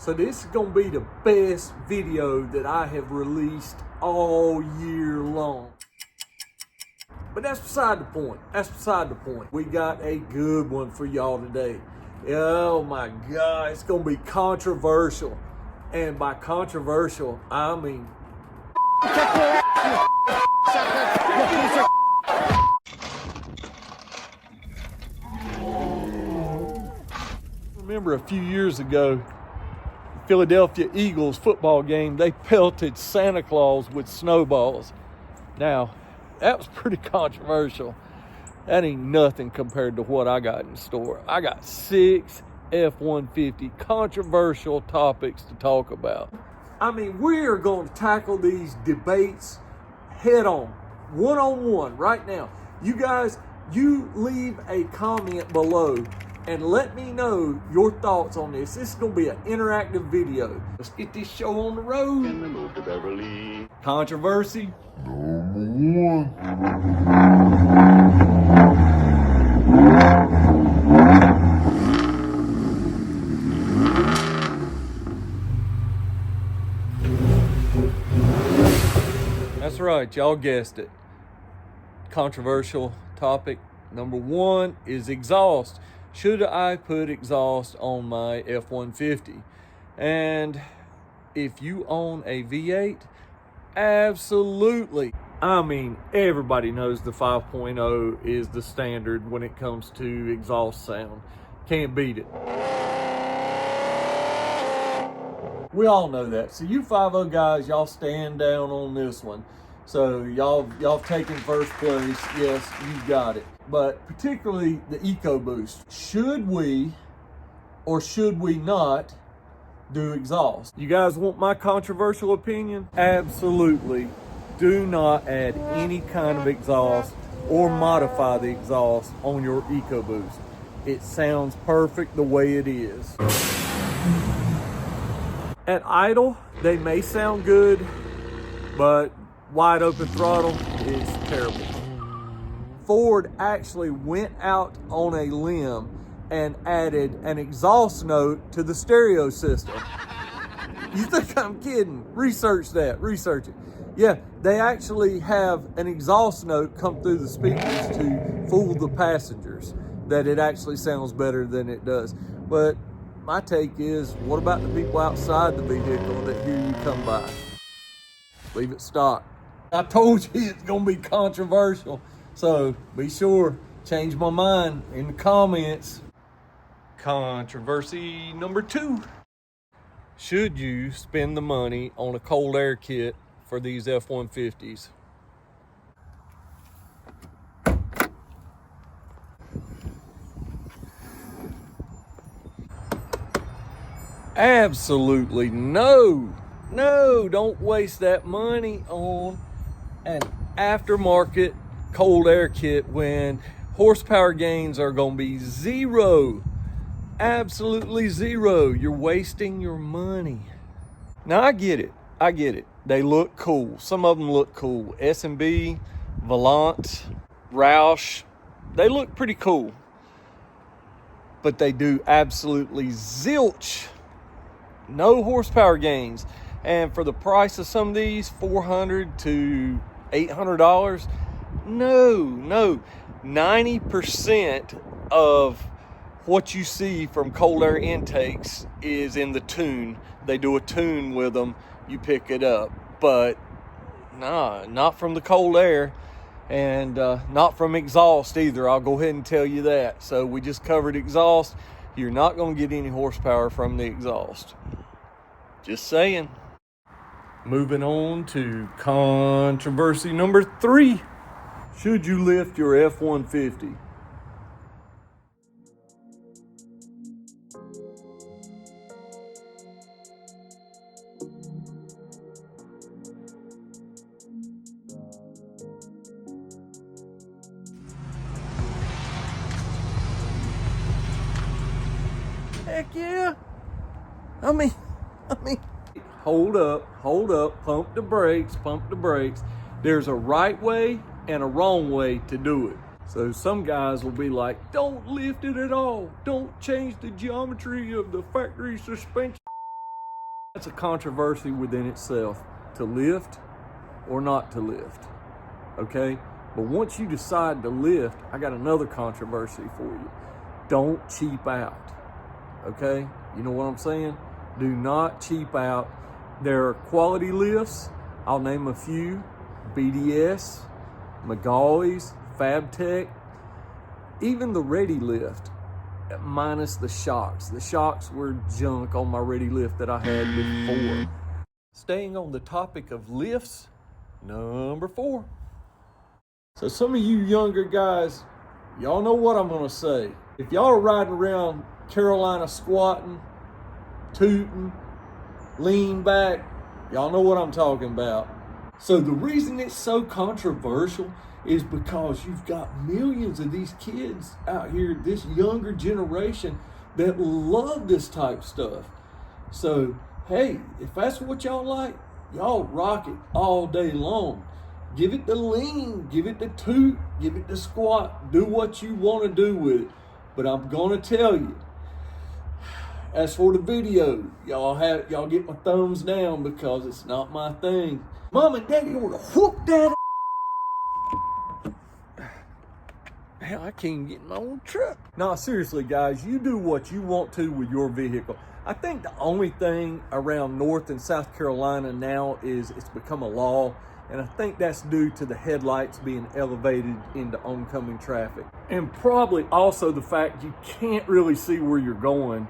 So this is gonna be the best video that I have released all year long. But that's beside the point. That's beside the point. We got a good one for y'all today. Oh my God, it's gonna be controversial. And by controversial, I mean remember a few years ago, Philadelphia Eagles football game, they pelted Santa Claus with snowballs. Now, that was pretty controversial. That ain't nothing compared to what I got in store. I got 6 F-150 controversial topics to talk about. I mean, we are going to tackle these debates head on, one-on-one right now. You guys, you leave a comment below and let me know your thoughts on this. This is going to be an interactive video. Let's get this show on the road. In the move to Beverly. Controversy Number 1. That's right, y'all guessed it. Controversial topic number 1 is exhaust. Should I put exhaust on my F-150? And if you own a V8, absolutely. I mean, everybody knows the 5.0 is the standard when it comes to exhaust sound. Can't beat it. We all know that. So you 5.0 guys, y'all stand down on this one. So y'all taken first place. Yes, you got it. But particularly the EcoBoost. Should we or should we not do exhaust? You guys want my controversial opinion? Absolutely. Do not add any kind of exhaust or modify the exhaust on your EcoBoost. It sounds perfect the way it is. At idle, they may sound good, but wide open throttle is terrible. Ford actually went out on a limb and added an exhaust note to the stereo system. You think I'm kidding? Research that, research it. Yeah, they actually have an exhaust note come through the speakers to fool the passengers that it actually sounds better than it does. But my take is, what about the people outside the vehicle that hear you come by? Leave it stock. I told you it's gonna be controversial, so be sure, change my mind in the comments. Controversy number 2. Should you spend the money on a cold air kit for these F-150s? Absolutely no. No, don't waste that money on an aftermarket cold air kit when horsepower gains are going to be 0. Absolutely 0. You're wasting your money. Now, I get it. I get it. They look cool. Some of them look cool. S&B, Volant, Roush, they look pretty cool. But they do absolutely zilch. No horsepower gains. And for the price of some of these, $400 to $800, no. 90% of what you see from cold air intakes is in the tune. They do a tune with them, you pick it up. But nah, not from the cold air, and not from exhaust either. I'll go ahead and tell you that. So we just covered exhaust. You're not going to get any horsepower from the exhaust. Just saying. Moving on to controversy number 3. Should you lift your F-150? Heck yeah. I mean, hold up, pump the brakes. There's a right way and a wrong way to do it. So some guys will be like, don't lift it at all. Don't change the geometry of the factory suspension. That's a controversy within itself, to lift or not to lift, okay? But once you decide to lift, I got another controversy for you. Don't cheap out, okay? You know what I'm saying? Do not cheap out. There are quality lifts. I'll name a few: BDS, McGauley's, FabTech, even the Ready Lift, minus the shocks. The shocks were junk on my Ready Lift that I had before. Staying on the topic of lifts, number 4. So some of you younger guys, y'all know what I'm gonna say. If y'all are riding around Carolina squatting, tooting, lean back, y'all know what I'm talking about. So the reason it's so controversial is because you've got millions of these kids out here, this younger generation, that love this type stuff. So, hey, if that's what y'all like, y'all rock it all day long. Give it the lean, give it the toot, give it the squat, do what you want to do with it. But I'm gonna tell you, as for the video, y'all get my thumbs down because it's not my thing. Mom and Daddy ought to whoop that. Hell, I can't even get in my own truck. No, seriously, guys, you do what you want to with your vehicle. I think the only thing around North and South Carolina now is it's become a law, and I think that's due to the headlights being elevated into oncoming traffic. And probably also the fact you can't really see where you're going.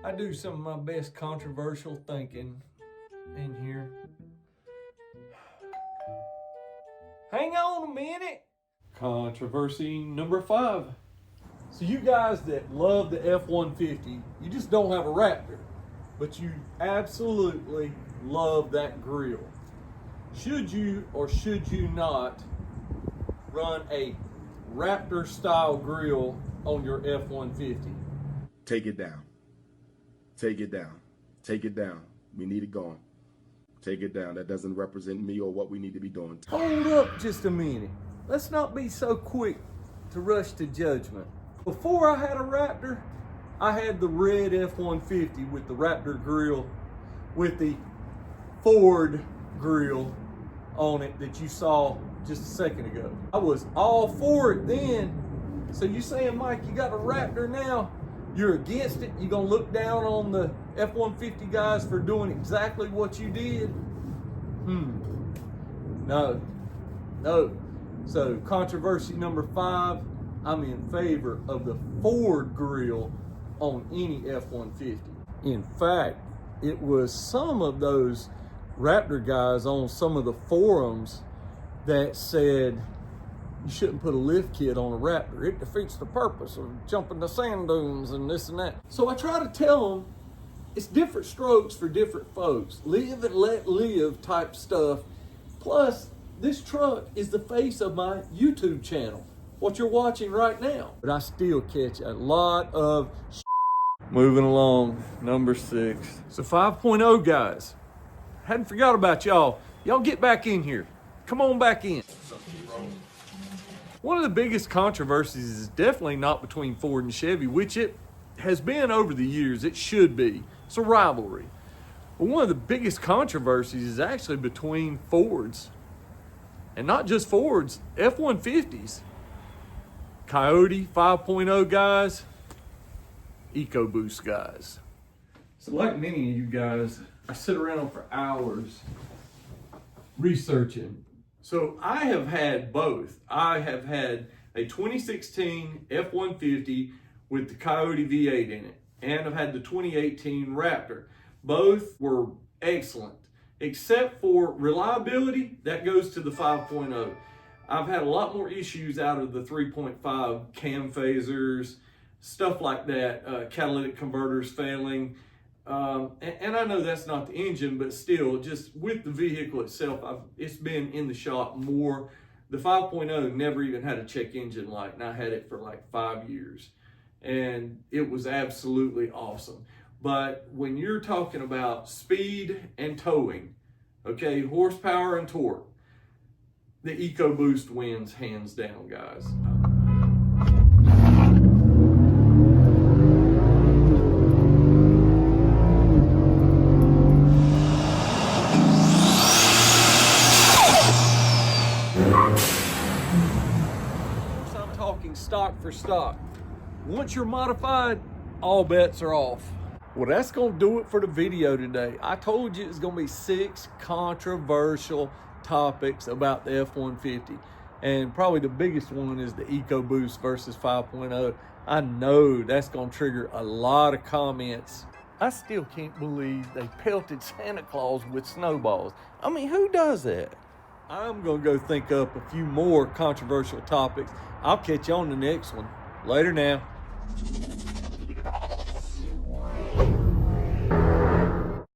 I do some of my best controversial thinking in here. Hang on a minute. Controversy number 5. So you guys that love the F-150, you just don't have a Raptor, but you absolutely love that grill. Should you or should you not run a Raptor style grill on your F-150? Take it down. Take it down. Take it down. We need it gone. Take it down. That doesn't represent me or what we need to be doing. Hold up just a minute. Let's not be so quick to rush to judgment. Before I had a Raptor, I had the red F-150 with the Raptor grill, with the Ford grill on it that you saw just a second ago. I was all for it then. So you saying, Mike, you got a Raptor now? You're against it? You gonna look down on the F-150 guys for doing exactly what you did? No. So controversy number 5, I'm in favor of the Ford grill on any F-150. In fact, it was some of those Raptor guys on some of the forums that said you shouldn't put a lift kit on a Raptor. It defeats the purpose of jumping the sand dunes and this and that. So I try to tell them it's different strokes for different folks. Live and let live type stuff. Plus, this truck is the face of my YouTube channel, what you're watching right now. But I still catch a lot of shit. Moving along, number 6. So 5.0 guys, hadn't forgot about y'all. Y'all get back in here. Come on back in. One of the biggest controversies is definitely not between Ford and Chevy, which it has been over the years. It should be. It's a rivalry. But one of the biggest controversies is actually between Fords. And not just Fords, F-150s. Coyote 5.0 guys, EcoBoost guys. So like many of you guys, I sit around for hours researching. So I have had both. I have had a 2016 F-150 with the Coyote V8 in it, and I've had the 2018 Raptor. Both were excellent, except for reliability, that goes to the 5.0. I've had a lot more issues out of the 3.5 cam phasers, stuff like that, catalytic converters failing. And I know that's not the engine, but still, just with the vehicle itself, it's been in the shop more. The 5.0 never even had a check engine light, and I had it for like 5 years. And it was absolutely awesome. But when you're talking about speed and towing, okay, horsepower and torque, the EcoBoost wins hands down, guys. talking stock for stock. Once you're modified, all bets are off. Well, that's going to do it for the video today. I told you it's going to be 6 controversial topics about the F-150. And probably the biggest one is the EcoBoost versus 5.0. I know that's going to trigger a lot of comments. I still can't believe they pelted Santa Claus with snowballs. I mean, who does that? I'm going to go think up a few more controversial topics. I'll catch you on the next one. Later now.